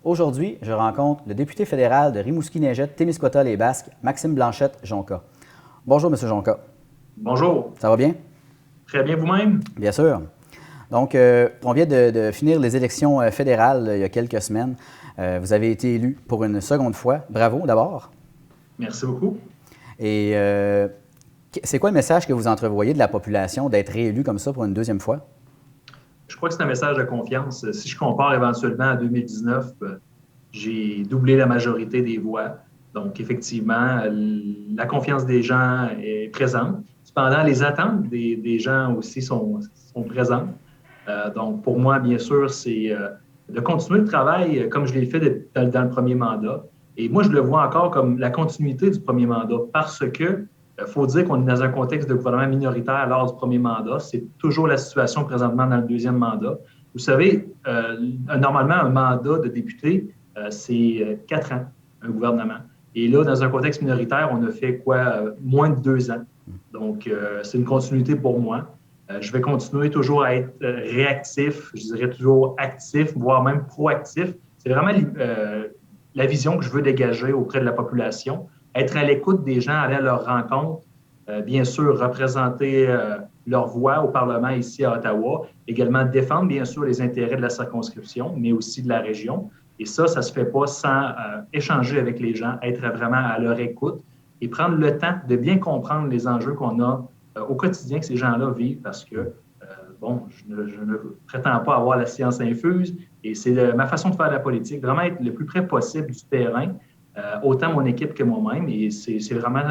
Aujourd'hui, je rencontre le député fédéral de Rimouski-Neigette, Témiscouata-les-Basques, Maxime Blanchette-Jonca. Bonjour, M. Jonca. Bonjour. Ça va bien? Très bien vous-même? Bien sûr. Donc, on vient de finir les élections fédérales il y a quelques semaines. Vous avez été élu pour une seconde fois. Bravo d'abord. Merci beaucoup. Et c'est quoi le message que vous entrevoyez de la population d'être réélu comme ça pour une deuxième fois? Je crois que c'est un message de confiance. Si je compare éventuellement à 2019, j'ai doublé la majorité des voix. Donc, effectivement, la confiance des gens est présente. Cependant, les attentes des gens aussi sont présentes. Donc, pour moi, bien sûr, c'est de continuer le travail comme je l'ai fait dans le premier mandat. Et moi, je le vois encore comme la continuité du premier mandat parce que faut dire qu'on est dans un contexte de gouvernement minoritaire lors du premier mandat. C'est toujours la situation présentement dans le deuxième mandat. Vous savez, normalement, un mandat de député, c'est 4 ans, un gouvernement. Et là, dans un contexte minoritaire, on a fait quoi? Moins de 2 ans. Donc, c'est une continuité pour moi. Je vais continuer toujours à être réactif, je dirais toujours actif, voire même proactif. C'est vraiment la vision que je veux dégager auprès de la population, être à l'écoute des gens, aller à leur rencontre, bien sûr représenter leur voix au Parlement ici à Ottawa, également défendre bien sûr les intérêts de la circonscription, mais aussi de la région. Et ça ne se fait pas sans échanger avec les gens, être vraiment à leur écoute et prendre le temps de bien comprendre les enjeux qu'on a au quotidien que ces gens-là vivent parce que, bon, je ne prétends pas avoir la science infuse et c'est ma façon de faire de la politique, vraiment être le plus près possible du terrain, autant mon équipe que moi-même. Et c'est vraiment,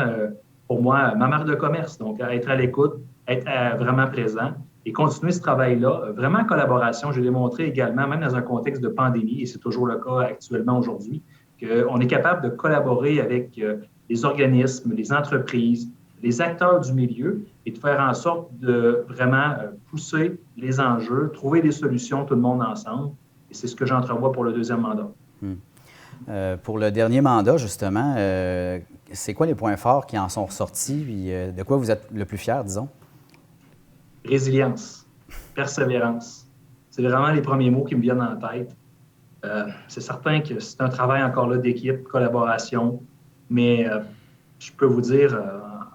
pour moi, ma marque de commerce. Donc, être à l'écoute, être vraiment présent et continuer ce travail-là, vraiment en collaboration. J'ai démontré également, même dans un contexte de pandémie, et c'est toujours le cas actuellement aujourd'hui, qu'on est capable de collaborer avec les organismes, les entreprises, les acteurs du milieu et de faire en sorte de vraiment pousser les enjeux, trouver des solutions tout le monde ensemble. Et c'est ce que j'entrevois pour le deuxième mandat. Pour le dernier mandat, justement, c'est quoi les points forts qui en sont ressortis? Puis, de quoi vous êtes le plus fier, disons? Résilience, persévérance. C'est vraiment les premiers mots qui me viennent en tête. C'est certain que c'est un travail encore là d'équipe, collaboration, mais je peux vous dire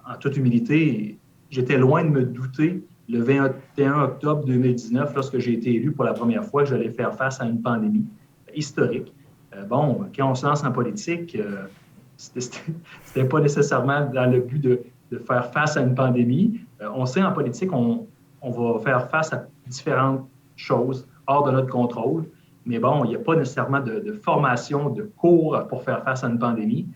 en toute humilité, j'étais loin de me douter le 21 octobre 2019, lorsque j'ai été élu pour la première fois, que j'allais faire face à une pandémie historique. Bon, quand on se lance en politique, c'était pas nécessairement dans le but de faire face à une pandémie. On sait en politique, on va faire face à différentes choses hors de notre contrôle. Mais bon, il n'y a pas nécessairement de formation, de cours pour faire face à une pandémie.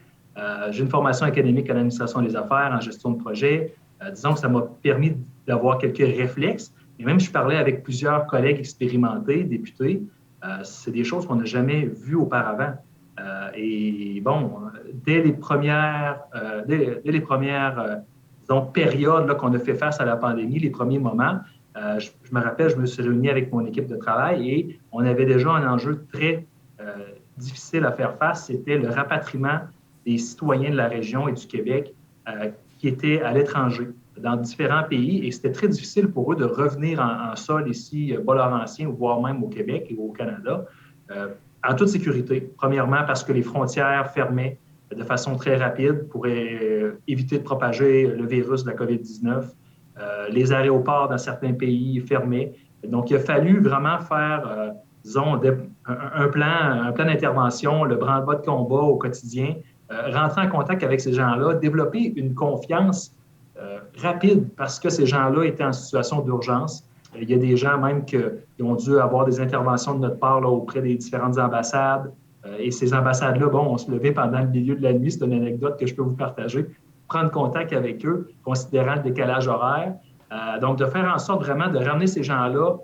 J'ai une formation académique en administration des affaires, en gestion de projet. Disons que ça m'a permis d'avoir quelques réflexes. Et même, je parlais avec plusieurs collègues expérimentés, députés. C'est des choses qu'on n'a jamais vues auparavant. Et bon, dès les premières disons, périodes qu'on a fait face à la pandémie, les premiers moments, je me rappelle, je me suis réuni avec mon équipe de travail et on avait déjà un enjeu très difficile à faire face, c'était le rapatriement des citoyens de la région et du Québec qui étaient à l'étranger, dans différents pays, et c'était très difficile pour eux de revenir en sol ici, bas-laurentien, voire même au Québec et au Canada, en toute sécurité. Premièrement, parce que les frontières fermaient de façon très rapide pour éviter de propager le virus de la COVID-19. Les aéroports dans certains pays fermés. Donc, il a fallu vraiment faire, disons, un plan d'intervention, le branle-bas de combat au quotidien, rentrer en contact avec ces gens-là, développer une confiance rapide parce que ces gens-là étaient en situation d'urgence. Il y a des gens même qui ont dû avoir des interventions de notre part là, auprès des différentes ambassades. Et ces ambassades-là, bon, on se levait pendant le milieu de la nuit. C'est une anecdote que je peux vous partager. Prendre contact avec eux, considérant le décalage horaire. Donc, de faire en sorte vraiment de ramener ces gens-là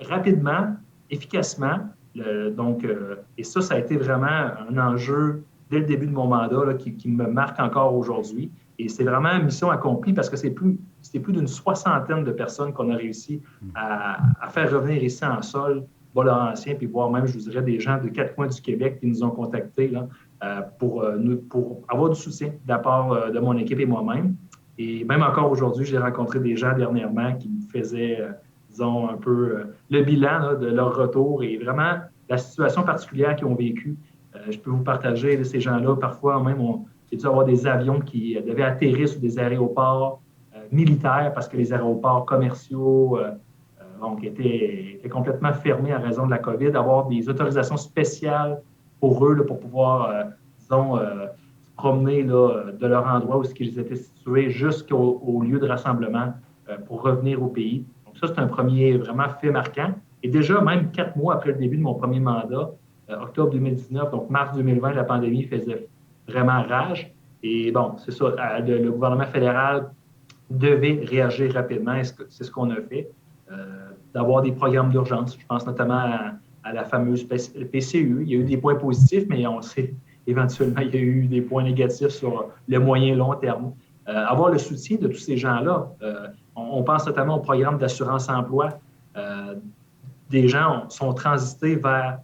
rapidement, efficacement. Et ça a été vraiment un enjeu dès le début de mon mandat là, qui me marque encore aujourd'hui. Et c'est vraiment une mission accomplie parce que c'est plus d'une soixantaine de personnes qu'on a réussi à faire revenir ici en sol, bas-laurentien, puis voire même, je vous dirais, des gens de 4 coins du Québec qui nous ont contactés là, pour avoir du soutien de la part de mon équipe et moi-même. Et même encore aujourd'hui, j'ai rencontré des gens dernièrement qui me faisaient, disons, un peu le bilan là, de leur retour et vraiment la situation particulière qu'ils ont vécue. Je peux vous partager, là, ces gens-là, parfois même, j'ai dû avoir des avions qui devaient atterrir sur des aéroports militaires parce que les aéroports commerciaux donc, étaient complètement fermés à raison de la COVID, avoir des autorisations spéciales pour eux là, pour pouvoir, disons, se promener là, de leur endroit où ils étaient situés jusqu'au lieu de rassemblement pour revenir au pays. Donc ça, c'est un premier vraiment fait marquant. Et déjà, même 4 mois après le début de mon premier mandat, octobre 2019, donc mars 2020, la pandémie faisait vraiment rage. Et bon, c'est ça, le gouvernement fédéral devait réagir rapidement, et c'est ce qu'on a fait, d'avoir des programmes d'urgence. Je pense notamment à la fameuse PCU. Il y a eu des points positifs, mais on sait éventuellement il y a eu des points négatifs sur le moyen et long terme. Avoir le soutien de tous ces gens-là, on pense notamment au programme d'assurance-emploi. Des gens sont transités vers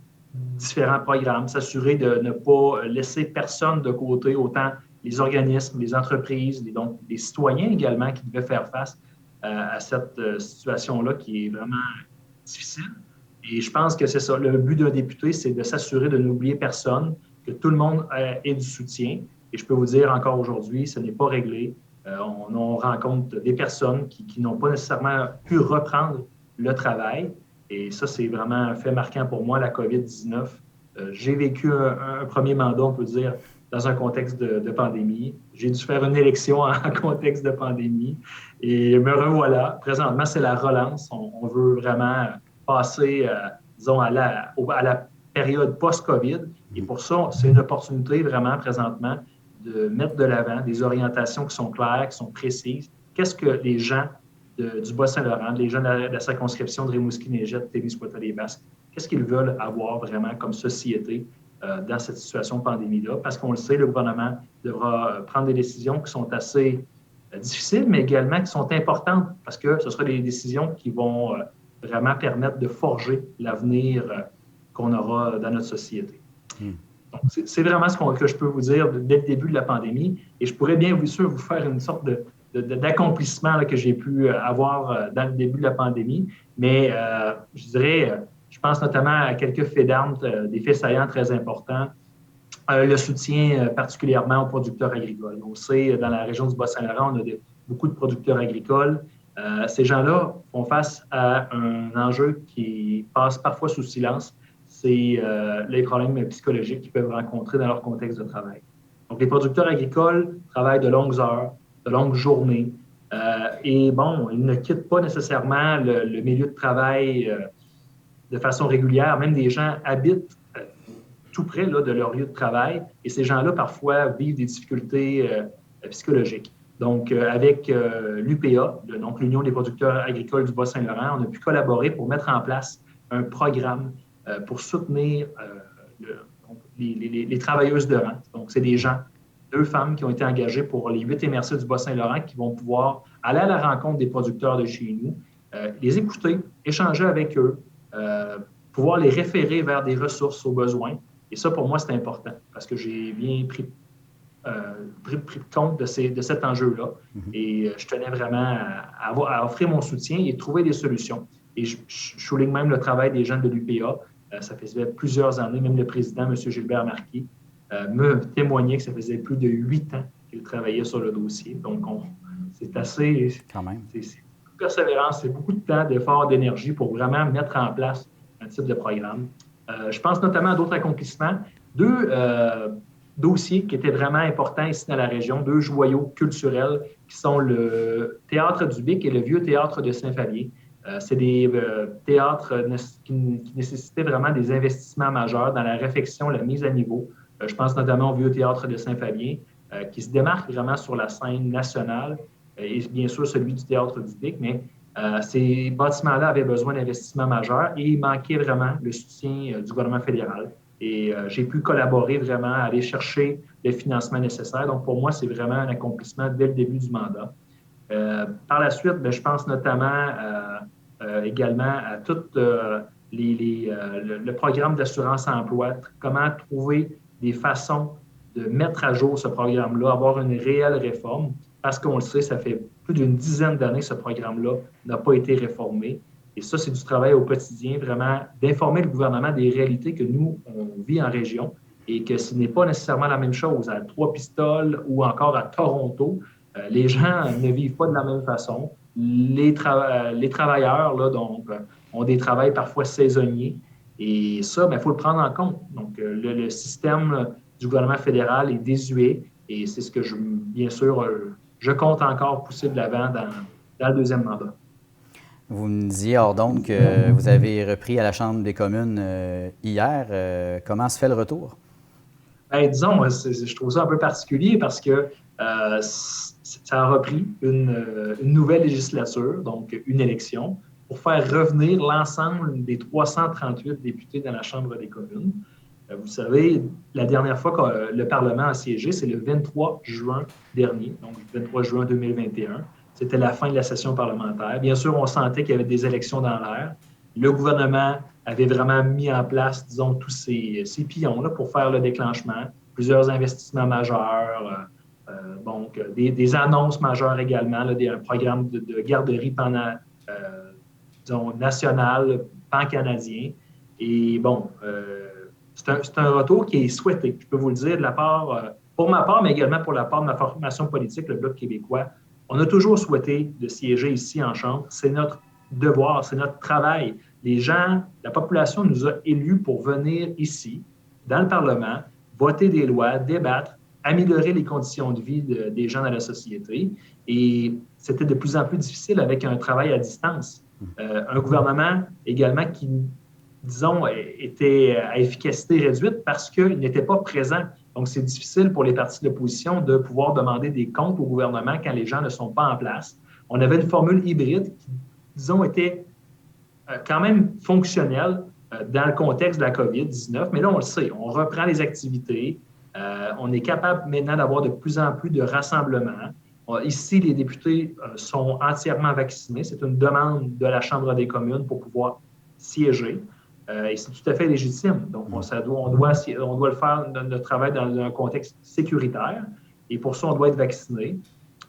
différents programmes, s'assurer de ne pas laisser personne de côté, autant les organismes, les entreprises, donc les citoyens également qui devaient faire face à cette situation-là qui est vraiment difficile. Et je pense que c'est ça. Le but d'un député, c'est de s'assurer de n'oublier personne, que tout le monde ait du soutien. Et je peux vous dire encore aujourd'hui, ce n'est pas réglé. On rencontre des personnes qui n'ont pas nécessairement pu reprendre le travail. Et ça, c'est vraiment un fait marquant pour moi, la COVID-19. J'ai vécu un premier mandat, on peut dire, dans un contexte de pandémie. J'ai dû faire une élection en contexte de pandémie. Et me revoilà. Présentement, c'est la relance. On veut vraiment passer, disons, à la période post-COVID. Et pour ça, c'est une opportunité vraiment présentement de mettre de l'avant des orientations qui sont claires, qui sont précises. Qu'est-ce que les gens du Bas-Saint-Laurent, les gens de la circonscription de Rimouski-Neigette, Témiscouata-les-Basques, qu'est-ce qu'ils veulent avoir vraiment comme société dans cette situation de pandémie-là? Parce qu'on le sait, le gouvernement devra prendre des décisions qui sont assez difficiles, mais également qui sont importantes parce que ce sera des décisions qui vont vraiment permettre de forger l'avenir qu'on aura dans notre société. Donc, c'est vraiment ce que je peux vous dire dès le début de la pandémie. Et je pourrais bien sûr vous faire une sorte d'accomplissement que j'ai pu avoir dans le début de la pandémie. Mais je dirais, je pense notamment à quelques faits d'armes, des faits saillants très importants. Le soutien particulièrement aux producteurs agricoles. On sait, dans la région du Bas-Saint-Laurent, on a beaucoup de producteurs agricoles. Ces gens-là font face à un enjeu qui passe parfois sous silence. C'est les problèmes psychologiques qu'ils peuvent rencontrer dans leur contexte de travail. Donc, les producteurs agricoles travaillent de longues heures, de longues journées. Et bon, ils ne quittent pas nécessairement le milieu de travail de façon régulière. Même des gens habitent tout près là, de leur lieu de travail. Et ces gens-là, parfois, vivent des difficultés psychologiques. Donc, avec l'UPA, donc l'Union des producteurs agricoles du Bas-Saint-Laurent, on a pu collaborer pour mettre en place un programme pour soutenir les travailleuses de rang. Donc, c'est des gens, 2 femmes qui ont été engagées pour les 8 MRC du Bas-Saint-Laurent qui vont pouvoir aller à la rencontre des producteurs de chez nous, les écouter, échanger avec eux, pouvoir les référer vers des ressources aux besoins. Et ça, pour moi, c'est important parce que j'ai bien pris compte de cet enjeu-là. Et je tenais vraiment à offrir mon soutien et trouver des solutions. Et je souligne même le travail des gens de l'UPA. Ça faisait plusieurs années, même le président, M. Gilbert Marquis, me témoignait que ça faisait plus de 8 ans qu'il travaillait sur le dossier. Donc, c'est assez... Quand même. C'est beaucoup de persévérance, c'est beaucoup de temps, d'effort, d'énergie pour vraiment mettre en place un type de programme. Je pense notamment à d'autres accomplissements. 2 dossiers qui étaient vraiment importants ici dans la région, 2 joyaux culturels qui sont le Théâtre du Bic et le Vieux Théâtre de Saint-Fabien. C'est des théâtres qui nécessitaient vraiment des investissements majeurs dans la réfection, la mise à niveau. Je pense notamment au Vieux Théâtre de Saint-Fabien, qui se démarque vraiment sur la scène nationale et bien sûr celui du Théâtre du Bic, mais ces bâtiments-là avaient besoin d'investissements majeurs et il manquait vraiment le soutien du gouvernement fédéral. Et j'ai pu collaborer vraiment, aller chercher les financements nécessaires. Donc, pour moi, c'est vraiment un accomplissement dès le début du mandat. Par la suite, je pense notamment également à tout le programme d'assurance-emploi, comment trouver des façons de mettre à jour ce programme-là, avoir une réelle réforme, parce qu'on le sait, ça fait plus d'une dizaine d'années que ce programme-là n'a pas été réformé. Et ça, c'est du travail au quotidien, vraiment, d'informer le gouvernement des réalités que nous, on vit en région et que ce n'est pas nécessairement la même chose à Trois-Pistoles ou encore à Toronto. Les gens ne vivent pas de la même façon. Les travailleurs, là, donc, ont des travails parfois saisonniers. Et ça, il faut le prendre en compte. Donc, le système du gouvernement fédéral est désuet et c'est ce que, bien sûr, je compte encore pousser de l'avant dans le deuxième mandat. Vous me disiez hors d'onde que vous avez repris à la Chambre des communes hier. Comment se fait le retour? Bien, disons, je trouve ça un peu particulier parce que ça a repris une nouvelle législature, donc une élection, pour faire revenir l'ensemble des 338 députés dans la Chambre des communes. Vous savez, la dernière fois que le Parlement a siégé, c'est le 23 juin dernier, donc le 23 juin 2021. C'était la fin de la session parlementaire. Bien sûr, on sentait qu'il y avait des élections dans l'air. Le gouvernement avait vraiment mis en place, disons, tous ces pions là, pour faire le déclenchement, plusieurs investissements majeurs, donc des annonces majeures également, là, un programme de garderie disons, national, pan-canadien. Et bon, c'est un retour qui est souhaité, je peux vous le dire, de la part, pour ma part, mais également pour la part de ma formation politique, le Bloc québécois. On a toujours souhaité de siéger ici en Chambre. C'est notre devoir, c'est notre travail. Les gens, la population nous a élus pour venir ici, dans le Parlement, voter des lois, débattre, améliorer les conditions de vie des gens dans la société. Et c'était de plus en plus difficile avec un travail à distance. Un gouvernement également qui, disons, était à efficacité réduite parce qu'il n'était pas présent. Donc, c'est difficile pour les partis de l'opposition de pouvoir demander des comptes au gouvernement quand les gens ne sont pas en place. On avait une formule hybride qui, disons, était quand même fonctionnelle dans le contexte de la COVID-19. Mais là, on le sait, on reprend les activités. On est capable maintenant d'avoir de plus en plus de rassemblements. Ici, les députés sont entièrement vaccinés. C'est une demande de la Chambre des communes pour pouvoir siéger. Et c'est tout à fait légitime. Donc, on doit le faire, notre travail, dans un contexte sécuritaire. Et pour ça, on doit être vacciné.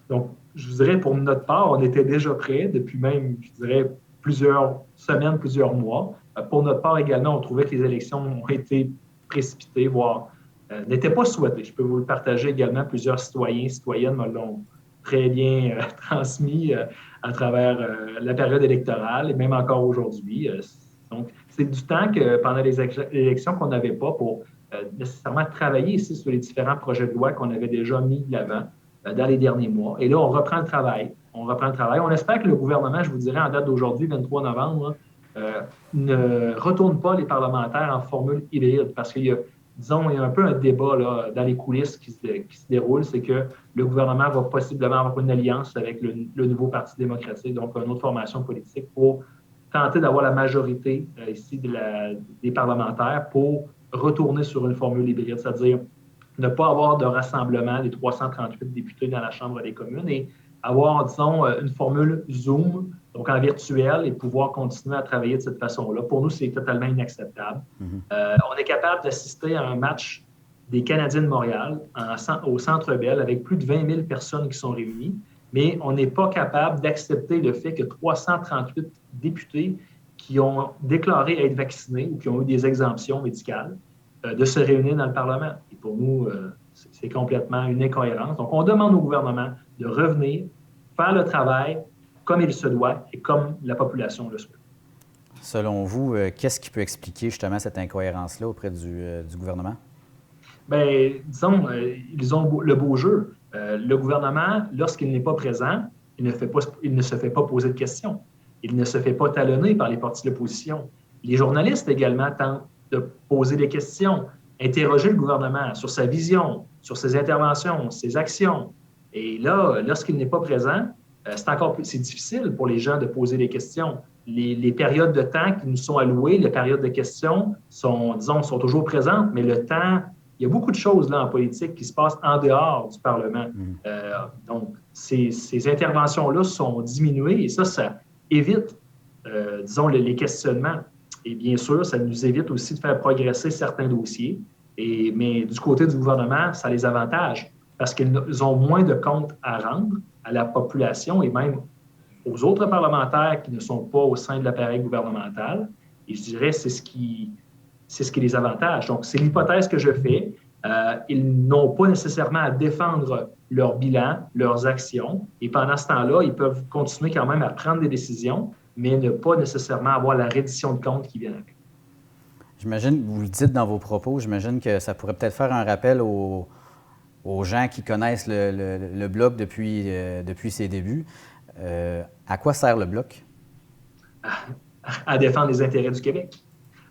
Donc, je vous dirais, pour notre part, on était déjà prêts depuis même, je dirais, plusieurs semaines, plusieurs mois. Pour notre part également, on trouvait que les élections ont été précipitées, voire n'étaient pas souhaitées. Je peux vous le partager également. Plusieurs citoyens et citoyennes me l'ont très bien transmis à travers la période électorale et même encore aujourd'hui. Donc, c'est du temps que pendant les élections qu'on n'avait pas pour nécessairement travailler ici sur les différents projets de loi qu'on avait déjà mis de l'avant dans les derniers mois. Et là, on reprend le travail. On espère que le gouvernement, je vous dirais, en date d'aujourd'hui, 23 novembre, ne retourne pas les parlementaires en formule hybride parce qu'il y a, disons, il y a un peu un débat là, dans les coulisses qui se déroule, c'est que le gouvernement va possiblement avoir une alliance avec le nouveau Parti démocratique, donc une autre formation politique, pour tenter d'avoir la majorité ici des parlementaires pour retourner sur une formule hybride, c'est-à-dire ne pas avoir de rassemblement des 338 députés dans la Chambre des communes et avoir, disons, une formule Zoom, donc en virtuel, et pouvoir continuer à travailler de cette façon-là. Pour nous, c'est totalement inacceptable. On est capable d'assister à un match des Canadiens de Montréal au Centre Bell avec plus de 20 000 personnes qui sont réunies, mais on n'est pas capable d'accepter le fait que 338 députés qui ont déclaré être vaccinés ou qui ont eu des exemptions médicales de se réunir dans le Parlement. Et pour nous, c'est complètement une incohérence. Donc, on demande au gouvernement de revenir, faire le travail comme il se doit et comme la population le souhaite. Selon vous, qu'est-ce qui peut expliquer justement cette incohérence-là auprès du gouvernement? Bien, disons, ils ont le beau jeu. Le gouvernement, lorsqu'il n'est pas présent, il ne se fait pas poser de questions. Il ne se fait pas talonner par les partis de l'opposition. Les journalistes également tentent de poser des questions, interroger le gouvernement sur sa vision, sur ses interventions, ses actions. Et là, lorsqu'il n'est pas présent, c'est difficile pour les gens de poser des questions. Les périodes de temps qui nous sont allouées, les périodes de questions sont toujours présentes, mais le temps, il y a beaucoup de choses là en politique qui se passent en dehors du Parlement. Donc, ces interventions-là sont diminuées et ça évite, disons, les questionnements. Et bien sûr, ça nous évite aussi de faire progresser certains dossiers. Mais du côté du gouvernement, ça les avantage parce qu'ils ont moins de comptes à rendre à la population et même aux autres parlementaires qui ne sont pas au sein de l'appareil gouvernemental. Et je dirais c'est ce qui les avantage. Donc, c'est l'hypothèse que je fais. Ils n'ont pas nécessairement à défendre leur bilan, leurs actions. Et pendant ce temps-là, ils peuvent continuer quand même à prendre des décisions, mais ne pas nécessairement avoir la reddition de comptes qui vient avec. J'imagine, vous le dites dans vos propos, j'imagine que ça pourrait peut-être faire un rappel aux gens qui connaissent le Bloc depuis ses débuts. À quoi sert le Bloc? À défendre les intérêts du Québec.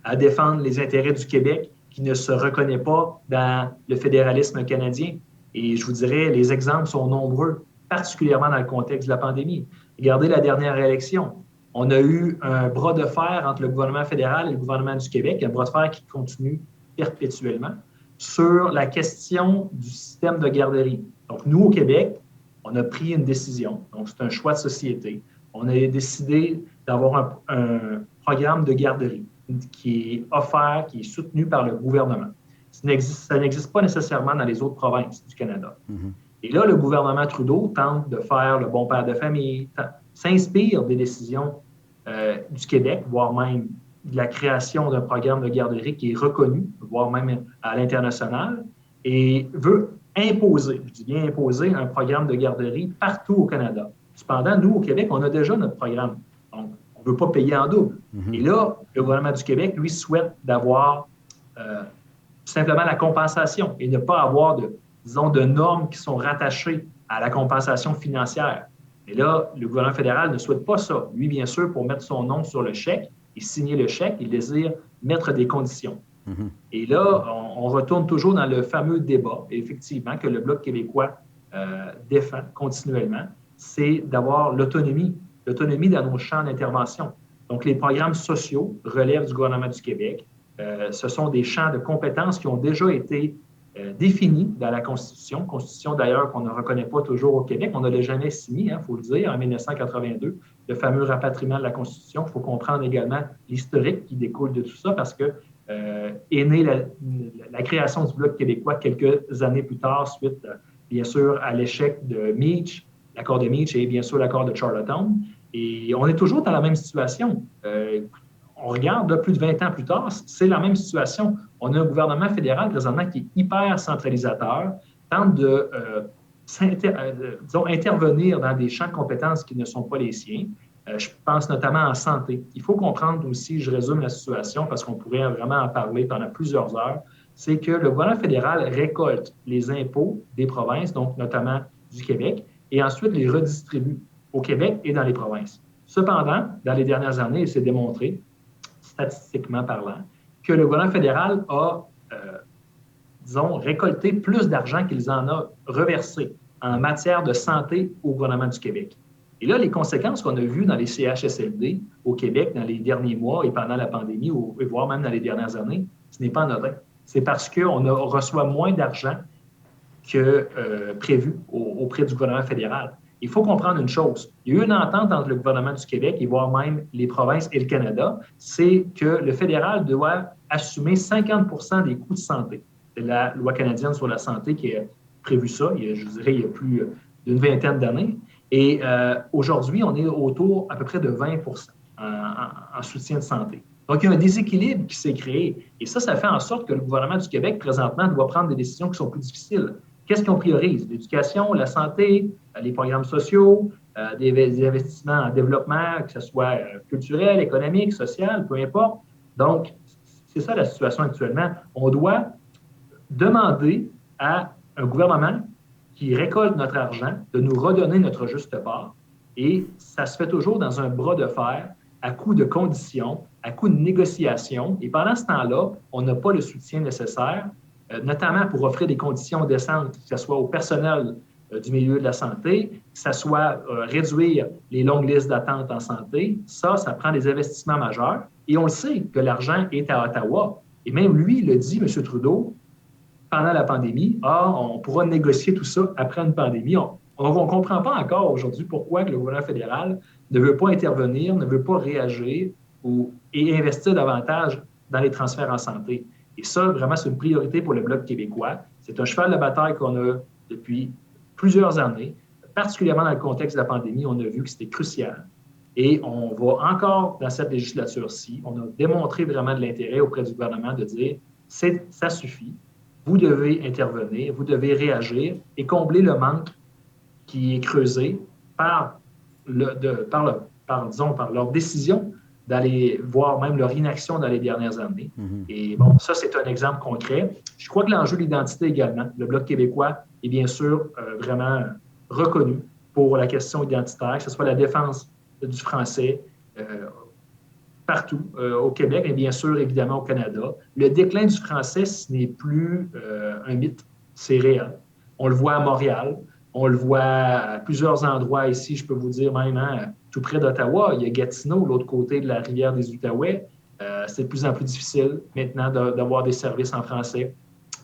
À défendre les intérêts du Québec qui ne se reconnaît pas dans le fédéralisme canadien. Et je vous dirais, les exemples sont nombreux, particulièrement dans le contexte de la pandémie. Regardez la dernière élection. On a eu un bras de fer entre le gouvernement fédéral et le gouvernement du Québec, un bras de fer qui continue perpétuellement, sur la question du système de garderie. Donc, nous, au Québec, on a pris une décision. Donc, c'est un choix de société. On a décidé d'avoir un programme de garderie qui est offert, qui est soutenu par le gouvernement. Ça n'existe pas nécessairement dans les autres provinces du Canada. Mm-hmm. Et là, le gouvernement Trudeau tente de faire le bon père de famille, s'inspire des décisions du Québec, voire même de la création d'un programme de garderie qui est reconnu, voire même à l'international, et veut imposer, je dis bien imposer, un programme de garderie partout au Canada. Cependant, nous, au Québec, on a déjà notre programme. Donc, on ne veut pas payer en double. Mm-hmm. Et là, le gouvernement du Québec, lui, souhaite d'avoir simplement la compensation et ne pas avoir de normes qui sont rattachées à la compensation financière. Et là, le gouvernement fédéral ne souhaite pas ça. Lui, bien sûr, pour mettre son nom sur le chèque et signer le chèque, il désire mettre des conditions. Mm-hmm. Et là, on retourne toujours dans le fameux débat, effectivement, que le Bloc québécois défend continuellement, c'est d'avoir l'autonomie dans nos champs d'intervention. Donc, les programmes sociaux relèvent du gouvernement du Québec. Ce sont des champs de compétences qui ont déjà été définis dans la Constitution d'ailleurs qu'on ne reconnaît pas toujours au Québec. On ne l'a jamais signé, il faut le dire, en 1982, le fameux rapatriement de la Constitution. Il faut comprendre également l'historique qui découle de tout ça parce que est née la création du Bloc québécois quelques années plus tard, suite, bien sûr, à l'échec de Meach, l'accord de Meach et bien sûr l'accord de Charlottetown. Et on est toujours dans la même situation. On regarde, là, plus de 20 ans plus tard, c'est la même situation. On a un gouvernement fédéral présentement qui est hyper centralisateur, tente de intervenir dans des champs de compétences qui ne sont pas les siens. Je pense notamment en santé. Il faut comprendre aussi, je résume la situation parce qu'on pourrait vraiment en parler pendant plusieurs heures, c'est que le gouvernement fédéral récolte les impôts des provinces, donc notamment du Québec, et ensuite les redistribue au Québec et dans les provinces. Cependant, dans les dernières années, il s'est démontré, statistiquement parlant, que le gouvernement fédéral a, récolté plus d'argent qu'il en a reversé en matière de santé au gouvernement du Québec. Et là, les conséquences qu'on a vues dans les CHSLD au Québec dans les derniers mois et pendant la pandémie, voire même dans les dernières années, ce n'est pas anodin. C'est parce qu'on reçoit moins d'argent que prévu auprès du gouvernement fédéral. Il faut comprendre une chose. Il y a eu une entente entre le gouvernement du Québec et voire même les provinces et le Canada, c'est que le fédéral doit assumer 50 % des coûts de santé. C'est la loi canadienne sur la santé qui a prévu ça, je dirais, il y a plus d'une vingtaine d'années. Et aujourd'hui, on est autour à peu près de 20 % en soutien de santé. Donc, il y a un déséquilibre qui s'est créé. Et ça fait en sorte que le gouvernement du Québec, présentement, doit prendre des décisions qui sont plus difficiles. Qu'est-ce qu'on priorise? L'éducation, la santé, les programmes sociaux, des investissements en développement, que ce soit culturel, économique, social, peu importe. Donc, c'est ça la situation actuellement. On doit demander à un gouvernement qui récolte notre argent de nous redonner notre juste part. Et ça se fait toujours dans un bras de fer, à coup de conditions, à coup de négociations. Et pendant ce temps-là, on n'a pas le soutien nécessaire, notamment pour offrir des conditions décentes, que ce soit au personnel du milieu de la santé, que ce soit réduire les longues listes d'attente en santé. Ça prend des investissements majeurs. Et on le sait que l'argent est à Ottawa. Et même lui, il le dit, M. Trudeau, pendant la pandémie, on pourra négocier tout ça après une pandémie. On ne comprend pas encore aujourd'hui pourquoi le gouvernement fédéral ne veut pas intervenir, ne veut pas réagir et investir davantage dans les transferts en santé. Et ça, vraiment, c'est une priorité pour le Bloc québécois. C'est un cheval de bataille qu'on a depuis plusieurs années. particulièrement dans le contexte de la pandémie, on a vu que c'était crucial. Et on va encore, dans cette législature-ci, on a démontré vraiment de l'intérêt auprès du gouvernement de dire ça suffit, vous devez intervenir, vous devez réagir et combler le manque qui est creusé par leur décision d'aller voir même leur inaction dans les dernières années. Mm-hmm. Et bon, ça, c'est un exemple concret. Je crois que l'enjeu de l'identité également, le Bloc québécois est bien sûr vraiment reconnu pour la question identitaire, que ce soit la défense du français partout au Québec, mais bien sûr, évidemment, au Canada. Le déclin du français, ce n'est plus un mythe, c'est réel. On le voit à Montréal, on le voit à plusieurs endroits ici, je peux vous dire même, tout près d'Ottawa, il y a Gatineau, l'autre côté de la rivière des Outaouais. C'est de plus en plus difficile maintenant d'avoir des services en français.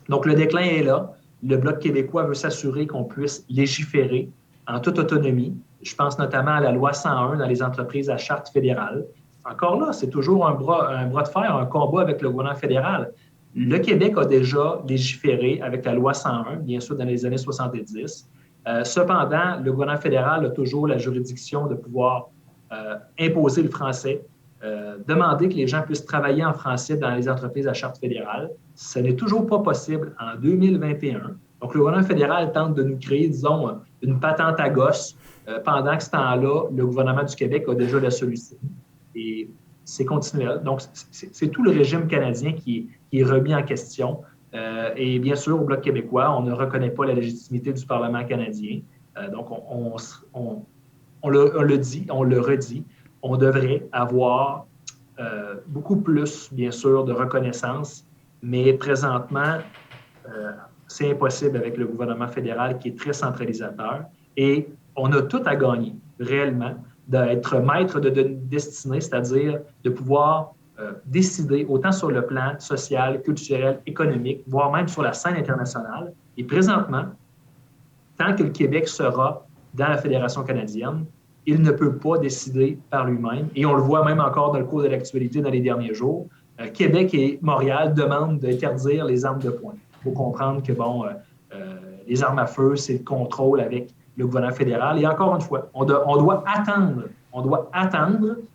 Donc, le déclin est là. Le Bloc québécois veut s'assurer qu'on puisse légiférer en toute autonomie. Je pense notamment à la loi 101 dans les entreprises à charte fédérale. Encore là, c'est toujours un bras de fer, un combat avec le gouvernement fédéral. Le Québec a déjà légiféré avec la loi 101, bien sûr, dans les années 70. Cependant, le gouvernement fédéral a toujours la juridiction de pouvoir imposer le français, demander que les gens puissent travailler en français dans les entreprises à charte fédérale. Ce n'est toujours pas possible en 2021. Donc, le gouvernement fédéral tente de nous créer, disons, une patente à gosse. Pendant que ce temps-là, le gouvernement du Québec a déjà la solution. Et c'est continuel. Donc, c'est tout le régime canadien qui est remis en question. Et bien sûr, au Bloc québécois, on ne reconnaît pas la légitimité du Parlement canadien. Donc, on le dit, on le redit, on devrait avoir beaucoup plus, bien sûr, de reconnaissance, mais présentement, c'est impossible avec le gouvernement fédéral qui est très centralisateur. Et on a tout à gagner, réellement, d'être maître de destinée, c'est-à-dire de pouvoir décider autant sur le plan social, culturel, économique, voire même sur la scène internationale. Et présentement, tant que le Québec sera dans la Fédération canadienne, il ne peut pas décider par lui-même. Et on le voit même encore dans le cours de l'actualité dans les derniers jours. Québec et Montréal demandent d'interdire les armes de poing. Il faut comprendre que, les armes à feu, c'est le contrôle avec le gouvernement fédéral. Et encore une fois, on doit attendre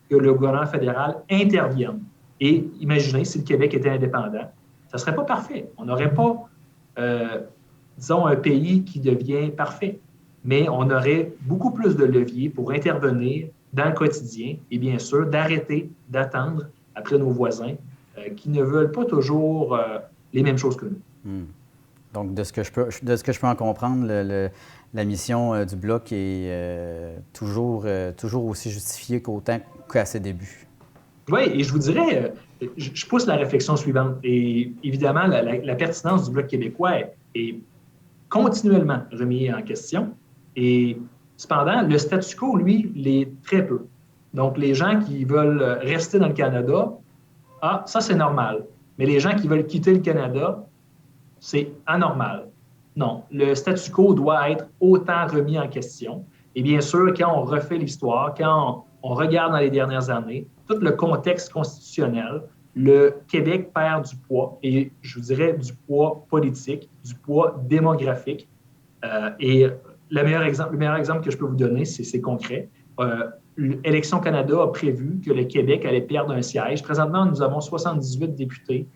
que le gouvernement fédéral intervienne. Et imaginez, si le Québec était indépendant, ça ne serait pas parfait. On n'aurait pas, disons, un pays qui devient parfait. Mais on aurait beaucoup plus de leviers pour intervenir dans le quotidien et bien sûr d'arrêter d'attendre après nos voisins qui ne veulent pas toujours les mêmes choses que nous. Donc, de ce que je peux en comprendre, la mission du Bloc est toujours aussi justifiée qu'à ses débuts. Oui, et je vous dirais, je pousse la réflexion suivante. Et évidemment, la pertinence du Bloc québécois est continuellement remise en question. Et cependant, le statu quo, lui, l'est très peu. Donc, les gens qui veulent rester dans le Canada, ça, c'est normal. Mais les gens qui veulent quitter le Canada, c'est anormal. Non, le statu quo doit être autant remis en question. Et bien sûr, quand on refait l'histoire, quand on regarde dans les dernières années, tout le contexte constitutionnel, le Québec perd du poids, et je vous dirais du poids politique, du poids démographique. Et le meilleur exemple que je peux vous donner, c'est concret. Élections Canada a prévu que le Québec allait perdre un siège. Présentement, nous avons 78 députés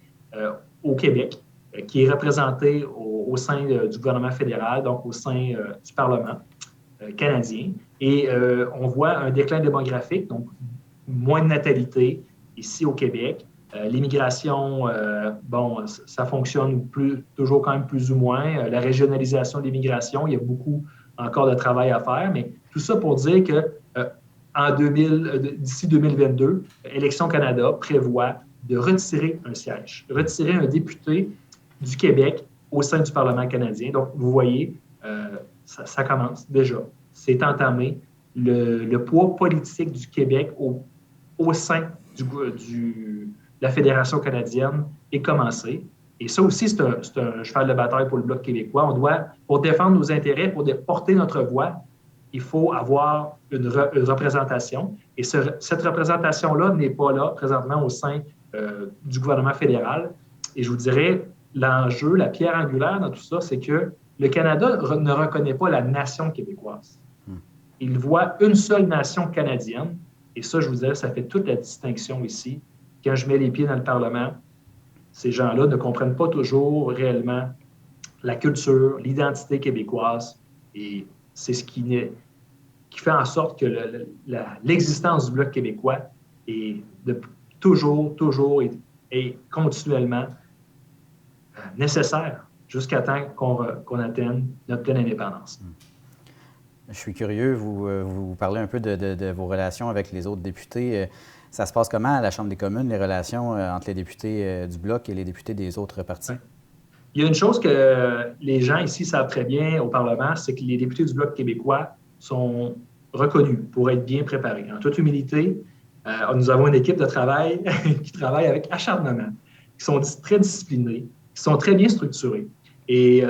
au Québec qui est représenté au sein du gouvernement fédéral, donc au sein du Parlement canadien. Et on voit un déclin démographique, donc moins de natalité ici au Québec. L'immigration, ça fonctionne toujours quand même plus ou moins. La régionalisation de l'immigration, il y a beaucoup encore de travail à faire, mais tout ça pour dire que d'ici 2022, Élections Canada prévoit de retirer un siège, retirer un député du Québec au sein du Parlement canadien. Donc, vous voyez, ça commence déjà. C'est entamé. Le poids politique du Québec au sein de la Fédération canadienne est commencé. Et ça aussi, c'est un cheval de bataille pour le Bloc québécois. Pour défendre nos intérêts, pour porter notre voix, il faut avoir une représentation. Et cette représentation-là n'est pas là présentement au sein du gouvernement fédéral. Et je vous dirais, l'enjeu, la pierre angulaire dans tout ça, c'est que le Canada ne reconnaît pas la nation québécoise. Ils voient une seule nation canadienne. Et ça, je vous dirais, ça fait toute la distinction ici. Quand je mets les pieds dans le Parlement, ces gens-là ne comprennent pas toujours réellement la culture, l'identité québécoise. Et c'est ce qui fait en sorte que l'existence du Bloc québécois est toujours et continuellement nécessaire jusqu'à temps qu'on atteigne notre pleine indépendance. Je suis curieux, vous parlez un peu de vos relations avec les autres députés. Ça se passe comment à la Chambre des communes, les relations entre les députés du Bloc et les députés des autres partis? Il y a une chose que les gens ici savent très bien au Parlement, c'est que les députés du Bloc québécois sont reconnus pour être bien préparés. En toute humilité, nous avons une équipe de travail qui travaille avec acharnement, qui sont très disciplinés, qui sont très bien structurés. Et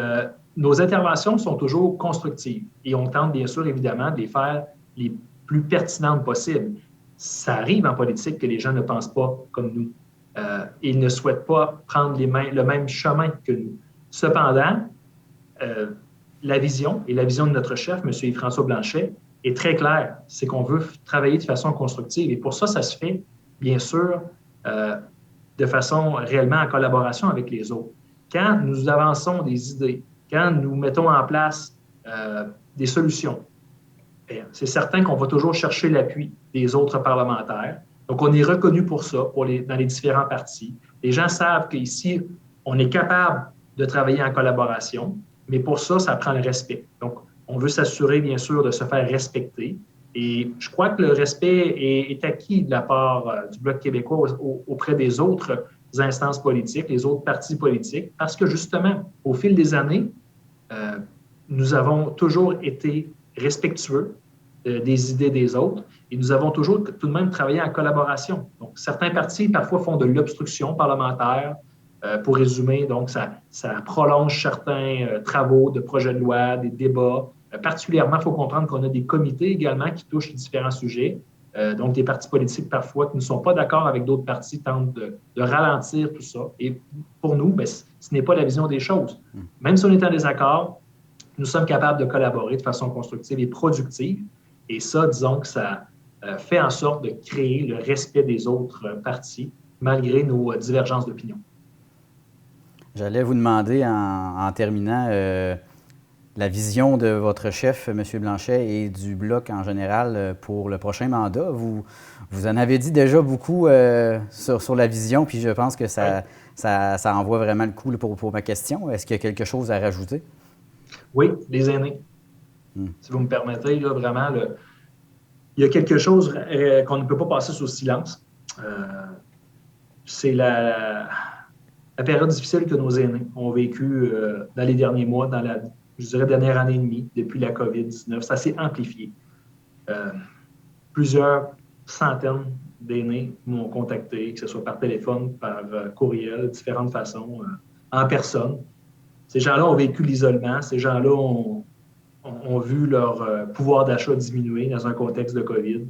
nos interventions sont toujours constructives et on tente bien sûr, évidemment, de les faire les plus pertinentes possibles. Ça arrive en politique que les gens ne pensent pas comme nous. Ils ne souhaitent pas prendre le même chemin que nous. Cependant, la vision de notre chef, M. Yves-François Blanchet, est très claire. C'est qu'on veut travailler de façon constructive. Et pour ça, ça se fait, bien sûr, de façon réellement en collaboration avec les autres. Quand nous avançons des idées, quand nous mettons en place des solutions, c'est certain qu'on va toujours chercher l'appui des autres parlementaires. Donc, on est reconnu pour ça dans les différents partis. Les gens savent qu'ici, on est capable de travailler en collaboration, mais pour ça, ça prend le respect. Donc, on veut s'assurer, bien sûr, de se faire respecter. Et je crois que le respect est acquis de la part du Bloc québécois auprès des autres instances politiques, les autres partis politiques, parce que justement, au fil des années, nous avons toujours été respectueux des idées des autres et nous avons toujours tout de même travaillé en collaboration. Donc, certains partis, parfois, font de l'obstruction parlementaire, pour résumer. Donc, ça prolonge certains travaux de projets de loi, des débats. Particulièrement, il faut comprendre qu'on a des comités également qui touchent différents sujets. Donc, des partis politiques, parfois, qui ne sont pas d'accord avec d'autres partis, tentent de ralentir tout ça. Et pour nous, ce n'est pas la vision des choses. Même si on est en désaccord, nous sommes capables de collaborer de façon constructive et productive. Et ça, disons que ça fait en sorte de créer le respect des autres partis, malgré nos divergences d'opinion. J'allais vous demander, en terminant, la vision de votre chef, M. Blanchet, et du Bloc en général pour le prochain mandat. Vous en avez dit déjà beaucoup sur la vision, puis je pense que ça envoie vraiment le coup pour ma question. Est-ce qu'il y a quelque chose à rajouter? Oui, les aînés. Si vous me permettez, là, vraiment, il y a quelque chose qu'on ne peut pas passer sous silence. C'est la période difficile que nos aînés ont vécue dans les derniers mois, dans je dirais, dernière année et demie, depuis la COVID-19. Ça s'est amplifié. Plusieurs centaines d'aînés m'ont contacté, que ce soit par téléphone, par courriel, de différentes façons, en personne. Ces gens-là ont vécu l'isolement. Ces gens-là ont vu leur pouvoir d'achat diminuer dans un contexte de COVID,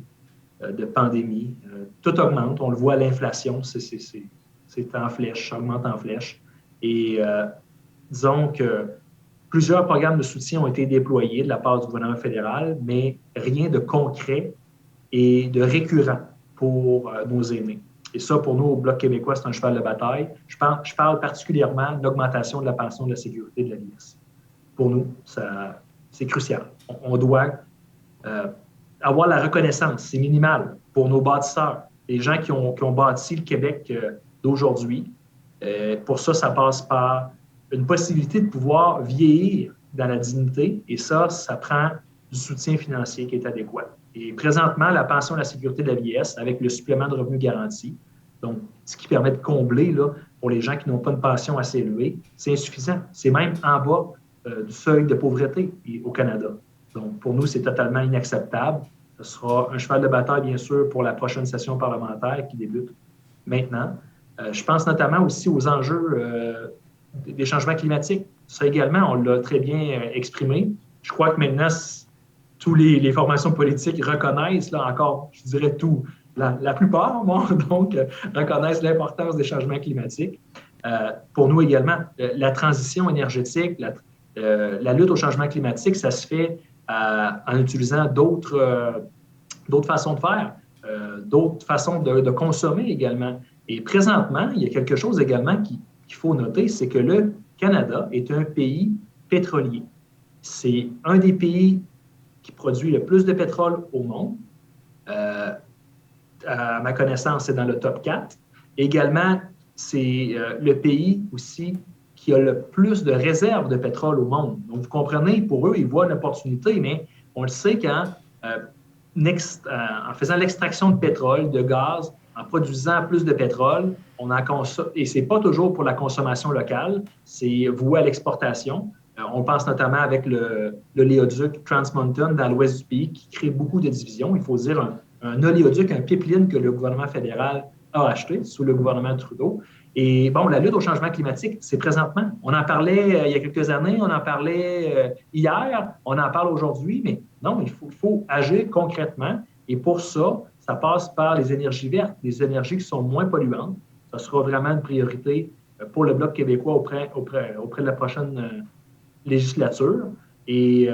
de pandémie. Tout augmente. On le voit, l'inflation, c'est en flèche, ça augmente en flèche. Et disons que plusieurs programmes de soutien ont été déployés de la part du gouvernement fédéral, mais rien de concret et de récurrent pour nos aînés. Et ça, pour nous, au Bloc québécois, c'est un cheval de bataille. Je parle particulièrement de l'augmentation de la pension de la sécurité de la vieillesse. Pour nous, c'est crucial. On doit avoir la reconnaissance, c'est minimal, pour nos bâtisseurs, les gens qui ont bâti le Québec d'aujourd'hui. Pour ça, ça passe par une possibilité de pouvoir vieillir dans la dignité, et ça prend du soutien financier qui est adéquat. Et présentement, la pension de la sécurité de la vieillesse, avec le supplément de revenu garanti, donc ce qui permet de combler là, pour les gens qui n'ont pas une pension assez élevée, c'est insuffisant. C'est même en bas du seuil de pauvreté au Canada. Donc, pour nous, c'est totalement inacceptable. Ce sera un cheval de bataille, bien sûr, pour la prochaine session parlementaire qui débute maintenant. Je pense notamment aussi aux enjeux des changements climatiques. Ça également, on l'a très bien exprimé. Je crois que maintenant, tous les formations politiques reconnaissent, là encore, je dirais tout, la plupart, bon, donc, reconnaissent l'importance des changements climatiques. Pour nous également, la transition énergétique, la lutte au changement climatique, ça se fait en utilisant d'autres façons de faire, d'autres façons de consommer également. Et présentement, il y a quelque chose également qu'il faut noter, c'est que le Canada est un pays pétrolier. C'est un des pays qui produit le plus de pétrole au monde. À ma connaissance, c'est dans le top 4. Également, c'est le pays aussi qui a le plus de réserves de pétrole au monde. Donc, vous comprenez, pour eux, ils voient une opportunité, mais on le sait en faisant l'extraction de pétrole, de gaz, en produisant plus de pétrole, on en consomme, et ce n'est pas toujours pour la consommation locale, c'est voué à l'exportation. On pense notamment avec l'oléoduc Trans Mountain dans l'ouest du pays qui crée beaucoup de divisions. Il faut dire un oléoduc, un pipeline que le gouvernement fédéral a acheté sous le gouvernement Trudeau. Et bon, la lutte au changement climatique, c'est présentement. On en parlait il y a quelques années, on en parlait hier, on en parle aujourd'hui, mais non, il faut agir concrètement. Et pour ça, ça passe par les énergies vertes, des énergies qui sont moins polluantes. Ça sera vraiment une priorité pour le Bloc québécois auprès de la prochaine législature. Et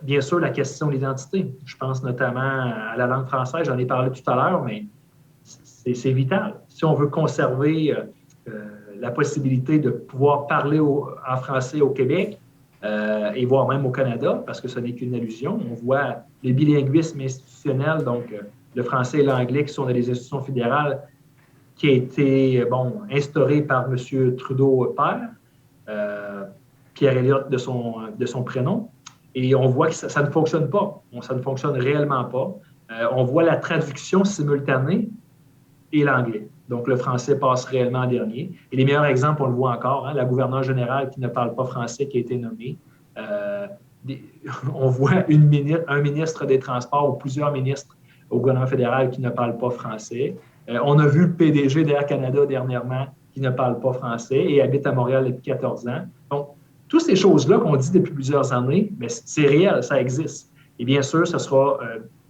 bien sûr, la question de l'identité. Je pense notamment à la langue française, j'en ai parlé tout à l'heure, mais c'est vital. Si on veut conserver la possibilité de pouvoir parler en français au Québec et voire même au Canada, parce que ce n'est qu'une allusion, on voit le bilinguisme institutionnel, donc le français et l'anglais qui sont dans les institutions fédérales, qui a été instauré par M. Trudeau père. Pierre Elliott de son prénom, et on voit que ça ne fonctionne pas. Ça ne fonctionne réellement pas. On voit la traduction simultanée et l'anglais. Donc, le français passe réellement en dernier. Et les meilleurs exemples, on le voit encore, la gouverneure générale qui ne parle pas français qui a été nommée. On voit un ministre des Transports ou plusieurs ministres au gouvernement fédéral qui ne parlent pas français. On a vu le PDG d'Air Canada dernièrement qui ne parle pas français et habite à Montréal depuis 14 ans. Donc, toutes ces choses-là qu'on dit depuis plusieurs années, mais c'est réel, ça existe. Et bien sûr, ce sera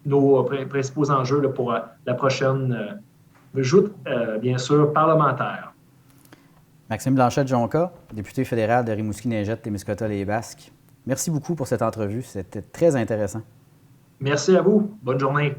nos principaux enjeux là, pour la prochaine joute, bien sûr, parlementaire. Maxime Blanchette-Jonca, député fédéral de Rimouski-Neigette, Témiscouata-les-Basques. Merci beaucoup pour cette entrevue, c'était très intéressant. Merci à vous. Bonne journée.